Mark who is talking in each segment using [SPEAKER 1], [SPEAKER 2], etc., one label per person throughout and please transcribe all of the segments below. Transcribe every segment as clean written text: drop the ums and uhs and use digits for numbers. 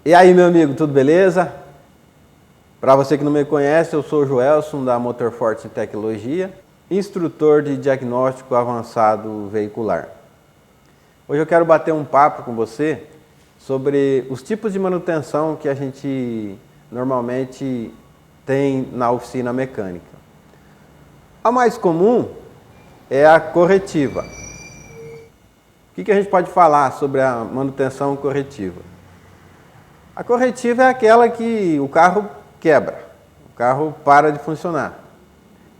[SPEAKER 1] E aí, meu amigo, tudo beleza? Para você que não me conhece, eu sou o Joelson da Motorforce Tecnologia, instrutor de diagnóstico avançado veicular. Hoje eu quero bater um papo com você sobre os tipos de manutenção que a gente normalmente tem na oficina mecânica. A mais comum é a corretiva. O que a gente pode falar sobre a manutenção corretiva? A corretiva é aquela que o carro quebra, o carro para de funcionar.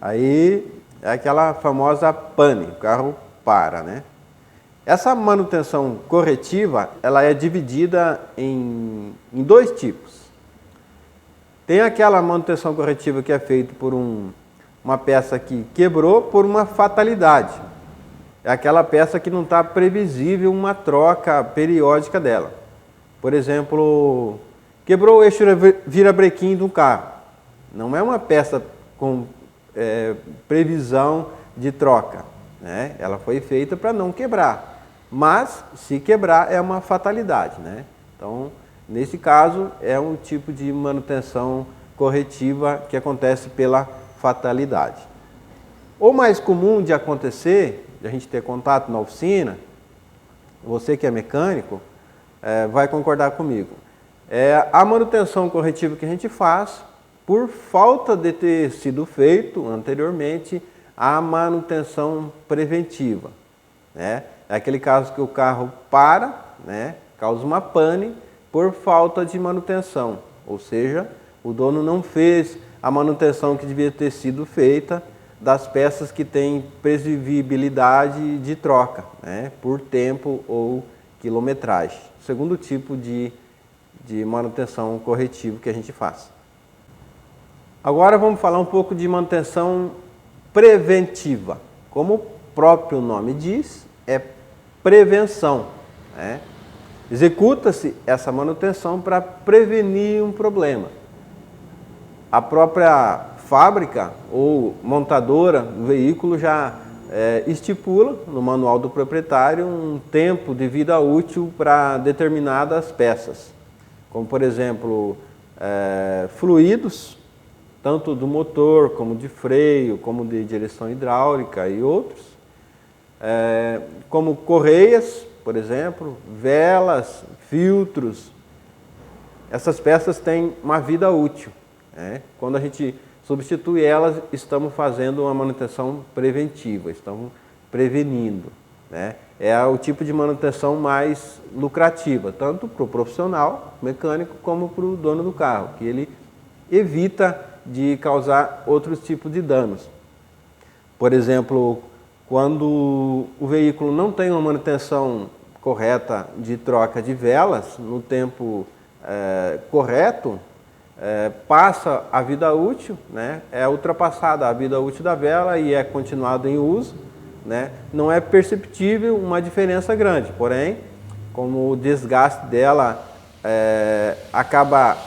[SPEAKER 1] Aí é aquela famosa pane, o carro para, né? Essa manutenção corretiva, ela é dividida em dois tipos. Tem aquela manutenção corretiva que é feita por uma peça que quebrou por uma fatalidade. É aquela peça que não está previsível uma troca periódica dela. Por exemplo, quebrou o eixo virabrequim do carro. Não é uma peça com previsão de troca, né? Ela foi feita para não quebrar. Mas, se quebrar, é uma fatalidade, né? Então, nesse caso, é um tipo de manutenção corretiva que acontece pela fatalidade. O mais comum de acontecer, de a gente ter contato na oficina, você que é mecânico, vai concordar comigo. É a manutenção corretiva que a gente faz por falta de ter sido feito anteriormente a manutenção preventiva, né? É aquele caso que o carro para, né, causa uma pane por falta de manutenção, ou seja, o dono não fez a manutenção que devia ter sido feita das peças que têm previsibilidade de troca, né, por tempo ou quilometragem. Segundo tipo de manutenção corretiva que a gente faz. Agora vamos falar um pouco de manutenção preventiva. Como o próprio nome diz, é prevenção, né? Executa-se essa manutenção para prevenir um problema. A própria fábrica ou montadora do veículo já estipula no manual do proprietário um tempo de vida útil para determinadas peças, como por exemplo fluidos, tanto do motor como de freio, como de direção hidráulica e outros, como correias, por exemplo, velas, filtros. Essas peças têm uma vida útil, né? Quando a gente substitui elas, estamos fazendo uma manutenção preventiva, estamos prevenindo, né? É o tipo de manutenção mais lucrativa, tanto para o profissional mecânico como para o dono do carro, que ele evita de causar outros tipos de danos. Por exemplo, quando o veículo não tem uma manutenção correta de troca de velas no tempo correto, passa a vida útil, né? É ultrapassada a vida útil da vela e é continuado em uso, né? Não é perceptível uma diferença grande, porém, como o desgaste dela acaba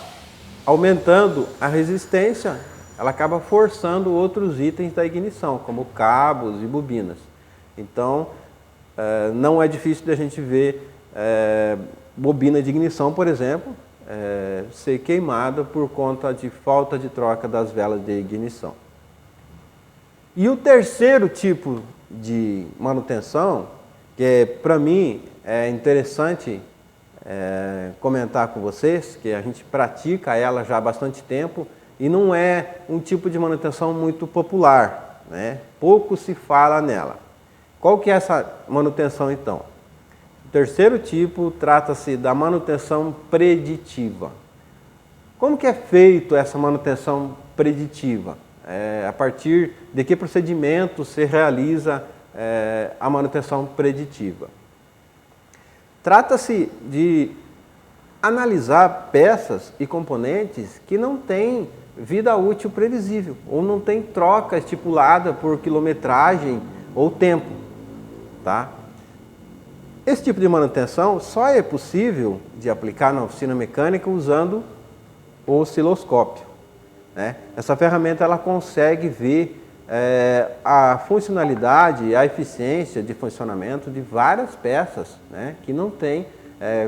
[SPEAKER 1] aumentando a resistência, ela acaba forçando outros itens da ignição, como cabos e bobinas. Então, não é difícil de a gente ver bobina de ignição, por exemplo, ser queimada por conta de falta de troca das velas de ignição. E o terceiro tipo de manutenção, que para mim é interessante comentar com vocês, que a gente pratica ela já há bastante tempo e não é um tipo de manutenção muito popular, né? Pouco se fala nela. Qual que é essa manutenção então? O terceiro tipo trata-se da manutenção preditiva. Como que é feito essa manutenção preditiva? A partir de que procedimento se realiza a manutenção preditiva? Trata-se de analisar peças e componentes que não têm vida útil previsível ou não tem troca estipulada por quilometragem ou tempo, tá? Esse tipo de manutenção só é possível de aplicar na oficina mecânica usando o osciloscópio, né? Essa ferramenta ela consegue ver a funcionalidade, a eficiência de funcionamento de várias peças, né? Que não tem,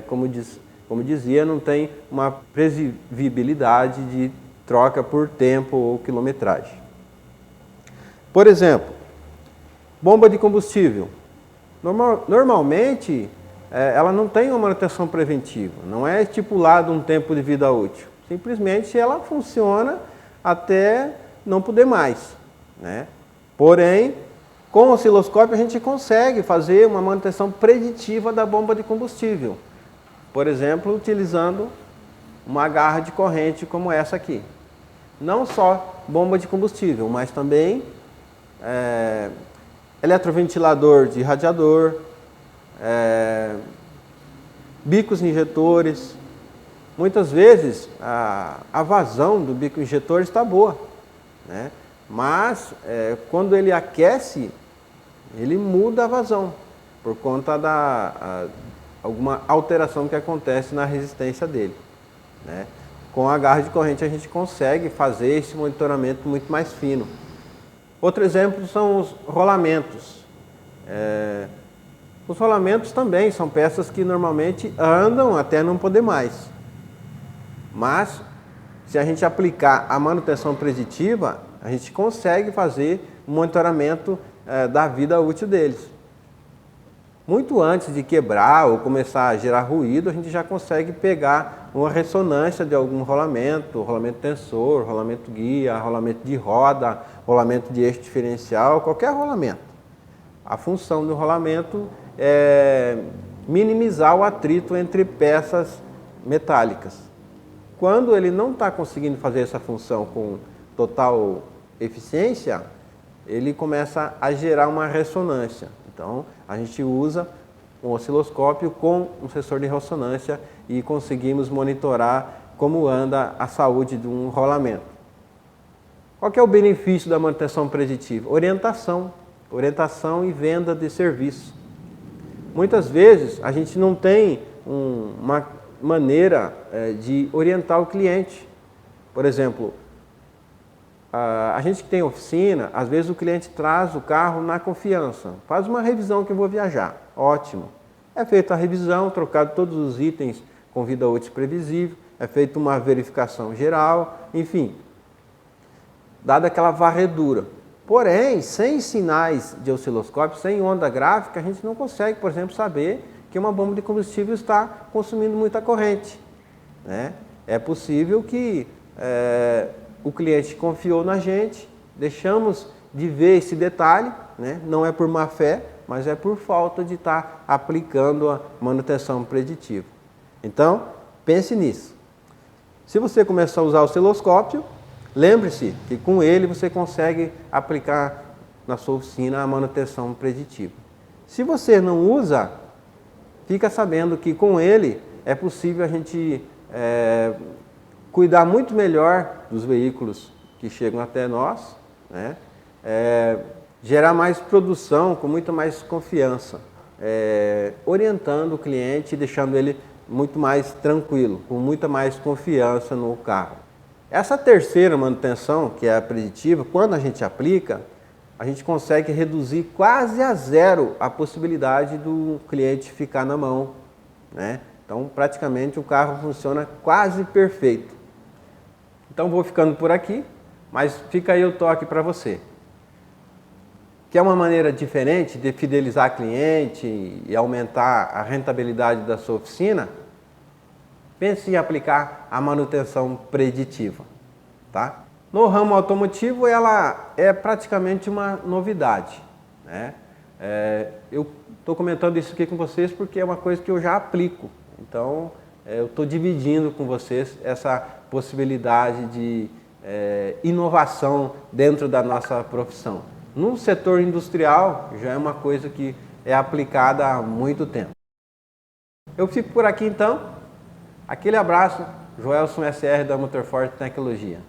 [SPEAKER 1] como dizia, não tem uma previsibilidade de troca por tempo ou quilometragem. Por exemplo, bomba de combustível. Normalmente, ela não tem uma manutenção preventiva, não é estipulado um tempo de vida útil. Simplesmente ela funciona até não poder mais, né? Porém, com o osciloscópio a gente consegue fazer uma manutenção preditiva da bomba de combustível. Por exemplo, utilizando uma garra de corrente como essa aqui. Não só bomba de combustível, mas também eletroventilador de radiador, bicos injetores. Muitas vezes a vazão do bico injetor está boa, né? Mas quando ele aquece, ele muda a vazão por conta da alguma alteração que acontece na resistência dele, né? Com a garra de corrente a gente consegue fazer esse monitoramento muito mais fino. Outro exemplo são os rolamentos. Os rolamentos também são peças que normalmente andam até não poder mais. Mas, se a gente aplicar a manutenção preditiva, a gente consegue fazer um monitoramento da vida útil deles. Muito antes de quebrar ou começar a gerar ruído, a gente já consegue pegar uma ressonância de algum rolamento tensor, rolamento guia, rolamento de roda, rolamento de eixo diferencial, qualquer rolamento. A função do rolamento é minimizar o atrito entre peças metálicas. Quando ele não está conseguindo fazer essa função com total eficiência, ele começa a gerar uma ressonância. Então, a gente usa um osciloscópio com um sensor de ressonância e conseguimos monitorar como anda a saúde de um rolamento. Qual que é o benefício da manutenção preditiva? Orientação e venda de serviço. Muitas vezes a gente não tem uma maneira de orientar o cliente. Por exemplo, a gente que tem oficina, às vezes o cliente traz o carro na confiança. Faz uma revisão que eu vou viajar. Ótimo. É feita a revisão, trocado todos os itens com vida útil previsível, é feita uma verificação geral, enfim, dada aquela varredura. Porém, sem sinais de osciloscópio, sem onda gráfica, a gente não consegue, por exemplo, saber que uma bomba de combustível está consumindo muita corrente, né? É possível que o cliente confiou na gente, deixamos de ver esse detalhe, né? Não é por má fé, mas é por falta de estar aplicando a manutenção preditiva. Então, pense nisso. Se você começar a usar o osciloscópio, lembre-se que com ele você consegue aplicar na sua oficina a manutenção preditiva. Se você não usa, fica sabendo que com ele é possível a gente cuidar muito melhor dos veículos que chegam até nós, né? Gerar mais produção com muito mais confiança, orientando o cliente e deixando ele muito mais tranquilo, com muita mais confiança no carro. Essa terceira manutenção, que é a preditiva, quando a gente aplica, a gente consegue reduzir quase a zero a possibilidade do cliente ficar na mão, né? Então, praticamente, o carro funciona quase perfeito. Então, vou ficando por aqui, mas fica aí o toque para você. Quer uma maneira diferente de fidelizar cliente e aumentar a rentabilidade da sua oficina? Pense em aplicar a manutenção preditiva, tá? No ramo automotivo, ela é praticamente uma novidade, né? Eu estou comentando isso aqui com vocês porque é uma coisa que eu já aplico. Então, eu estou dividindo com vocês essa possibilidade de inovação dentro da nossa profissão. No setor industrial, já é uma coisa que é aplicada há muito tempo. Eu fico por aqui então. Aquele abraço, Joelson SR da Motorforte Tecnologia.